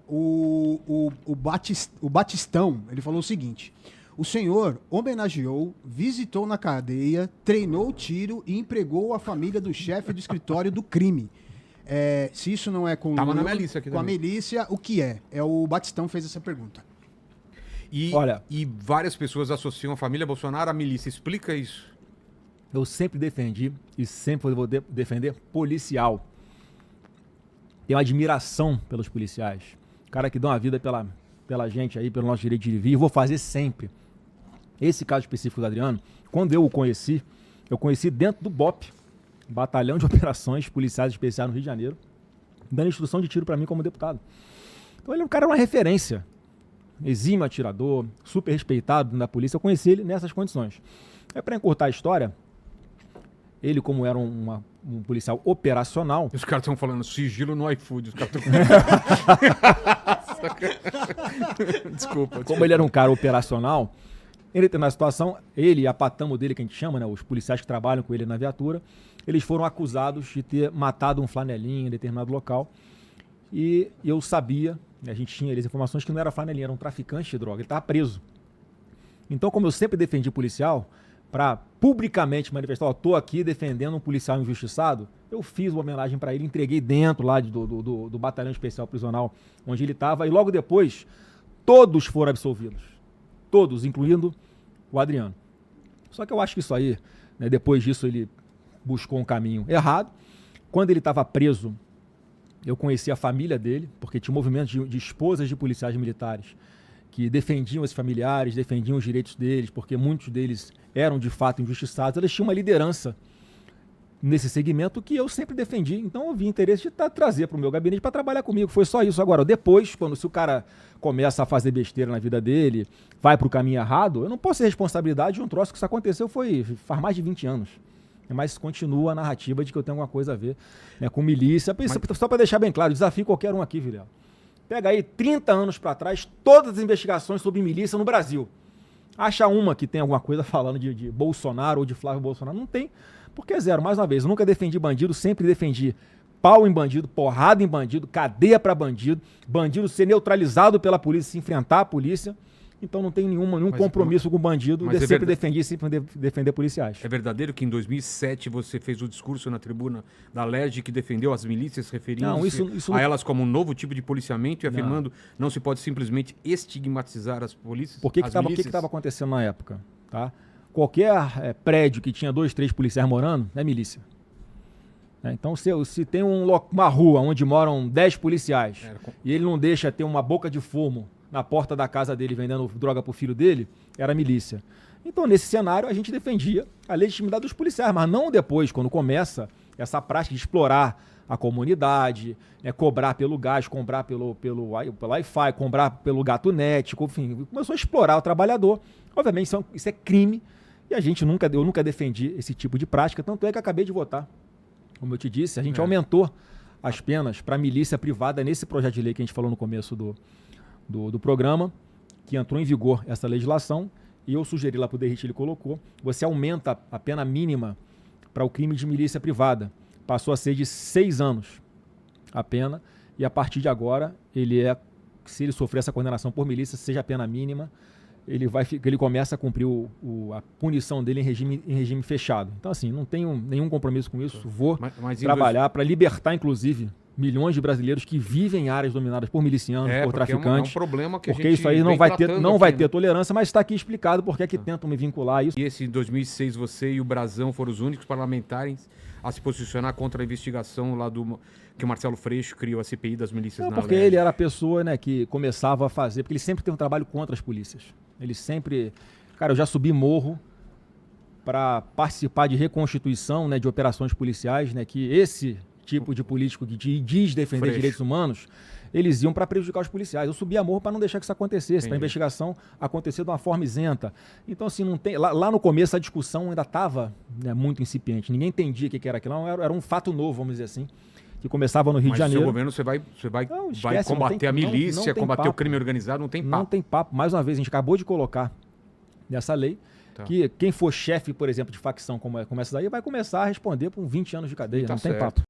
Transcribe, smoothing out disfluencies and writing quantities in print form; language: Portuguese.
o Batistão, ele falou o seguinte: o senhor homenageou, visitou na cadeia, treinou tiro e empregou a família do chefe do escritório do crime. Se isso não é com Tava na milícia aqui com a também. milícia, o que é? O Batistão fez essa pergunta. E várias pessoas associam a família Bolsonaro à milícia. Explica isso. Eu sempre defendi e sempre vou defender policial. Tenho admiração pelos policiais. Cara que dão a vida pela gente aí, pelo nosso direito de vir. Vou fazer sempre. Esse caso específico do Adriano, quando eu conheci dentro do BOP, Batalhão de Operações Policiais Especiais no Rio de Janeiro, dando instrução de tiro para mim como deputado. Então ele é um cara, uma referência. Exímio atirador, super respeitado na polícia. Eu conheci ele nessas condições. Para encurtar a história, ele, como era um policial operacional... Os caras estão falando sigilo no iFood. Os caras Desculpa. Como ele era um cara operacional, ele tem na situação, ele e a patamo dele, que a gente chama, né, os policiais que trabalham com ele na viatura, eles foram acusados de ter matado um flanelinha em determinado local. E eu sabia, a gente tinha as informações que não era flanelinha, era um traficante de droga, ele estava preso. Então, como eu sempre defendi policial, para publicamente manifestar, estou aqui defendendo um policial injustiçado, eu fiz uma homenagem para ele, entreguei dentro lá do Batalhão Especial Prisional, onde ele estava, e logo depois, todos foram absolvidos. Todos, incluindo o Adriano. Só que eu acho que isso aí, né, depois disso, ele buscou um caminho errado. Quando ele estava preso, eu conheci a família dele, porque tinha um movimento de esposas de policiais militares que defendiam esses familiares, defendiam os direitos deles, porque muitos deles eram de fato injustiçados. Eles tinham uma liderança nesse segmento que eu sempre defendi. Então eu vi interesse de trazer para o meu gabinete para trabalhar comigo. Foi só isso. Agora, depois, se o cara começa a fazer besteira na vida dele, vai para o caminho errado, eu não posso ter responsabilidade de um troço que isso aconteceu faz mais de 20 anos. Mas continua a narrativa de que eu tenho alguma coisa a ver, né, com milícia. Só para deixar bem claro, desafio qualquer um aqui, Vilela. Pega aí 30 anos para trás, todas as investigações sobre milícia no Brasil. Acha uma que tem alguma coisa falando de Bolsonaro ou de Flávio Bolsonaro. Não tem, porque é zero. Mais uma vez, eu nunca defendi bandido, sempre defendi pau em bandido, porrada em bandido, cadeia para bandido, bandido ser neutralizado pela polícia, se enfrentar a polícia. Então não tem nenhum compromisso com o bandido. Eu sempre defendi, sempre defender policiais. É verdadeiro que em 2007 você fez o discurso na tribuna da LERJ que defendeu as milícias, referindo-se a elas como um novo tipo de policiamento e afirmando não se pode simplesmente estigmatizar as polícias? Por que estava acontecendo na época? Tá? Qualquer prédio que tinha 2, 3 policiais morando é milícia. Então, se tem uma rua onde moram 10 policiais e ele não deixa ter uma boca de fumo na porta da casa dele vendendo droga pro filho dele, era milícia. Então, nesse cenário, a gente defendia a legitimidade dos policiais, mas não depois, quando começa essa prática de explorar a comunidade, né, cobrar pelo gás, cobrar pelo Wi-Fi, cobrar pelo gato net, enfim, começou a explorar o trabalhador. Obviamente, isso é crime e eu nunca defendi esse tipo de prática, tanto é que acabei de votar. Como eu te disse, a gente aumentou as penas para milícia privada nesse projeto de lei que a gente falou no começo do programa, que entrou em vigor essa legislação, e eu sugeri lá para o Derrite, ele colocou, você aumenta a pena mínima para o crime de milícia privada. Passou a ser de 6 anos a pena, e a partir de agora, se ele sofrer essa condenação por milícia, seja a pena mínima, ele começa a cumprir a punição dele em regime fechado. Então, assim, não tenho nenhum compromisso com isso, vou trabalhar para libertar, inclusive, milhões de brasileiros que vivem em áreas dominadas por milicianos, por traficantes. É um problema que porque isso aí não vai ter tolerância, mas está aqui explicado porque é que tentam me vincular a isso. E em 2006 você e o Brazão foram os únicos parlamentares a se posicionar contra a investigação lá que o Marcelo Freixo criou a CPI das milícias na porque LERJ. ele era a pessoa, né, que começava a fazer, porque ele sempre teve um trabalho contra as polícias. Ele sempre... Cara, eu já subi morro para participar de reconstituição, né, de operações policiais, né, que esse tipo de político que diz defender direitos humanos, eles iam para prejudicar os policiais. Eu subia morro para não deixar que isso acontecesse, para a investigação acontecer de uma forma isenta. Então, assim, não tem... Lá no começo a discussão ainda estava, né, muito incipiente. Ninguém entendia o que era aquilo. Era um fato novo, vamos dizer assim, que começava no Rio de Janeiro. Mas seu governo você vai combater a milícia, combater o crime organizado, não tem papo. Não tem papo. Mais uma vez, a gente acabou de colocar nessa lei que quem for chefe, por exemplo, de facção como essa daí, vai começar a responder por 20 anos de cadeia. Não tem papo.